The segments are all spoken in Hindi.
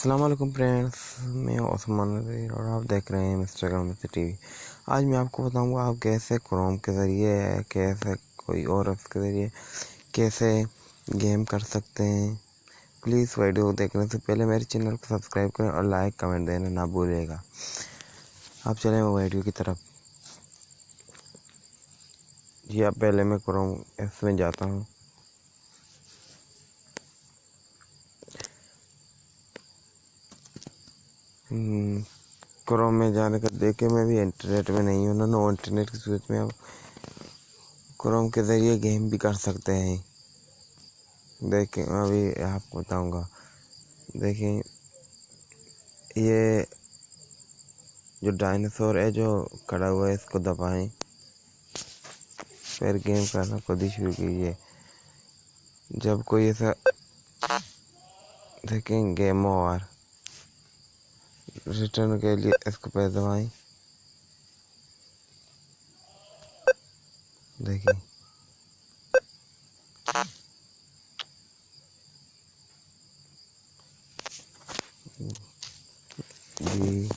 अस्सलाम वालेकुम फ्रेंड्स, मैं ओस्मान नज़ीर और आप देख रहे हैं इंस्टाग्राम में टीवी। आज मैं आपको बताऊंगा आप कैसे क्रोम के ज़रिए कैसे कोई और ऐप्स के ज़रिए कैसे गेम कर सकते हैं। प्लीज़ वीडियो देखने से पहले मेरे चैनल को सब्सक्राइब करें और लाइक कमेंट देना ना भूलिएगा। आप चलें वीडियो की तरफ। जी अब पहले मैं क्रोम ऐप्स में जाता हूँ। क्रोम में जाने का देखे मैं भी इंटरनेट में नहीं हूँ ना, नो इंटरनेट की सूरत में आप क्रोम के ज़रिए गेम भी कर सकते हैं। देखें अभी आपको बताऊंगा। देखें ये जो डायनासोर है जो खड़ा हुआ है इसको दबाएं, फिर गेम करना खुद ही शुरू कीजिए। जब कोई ऐसा देखें गेम ओवर, रिटर्न के लिए इसको पे दबाएं। देखिए जी,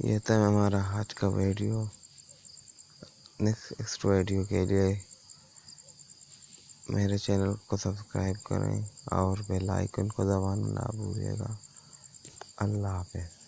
ये था हमारा आज का वीडियो। नेक्स्ट वीडियो के लिए मेरे चैनल को सब्सक्राइब करें और बेल आइकन को दबाना ना भूलिएगा। अल्लाह हाफ़िज़।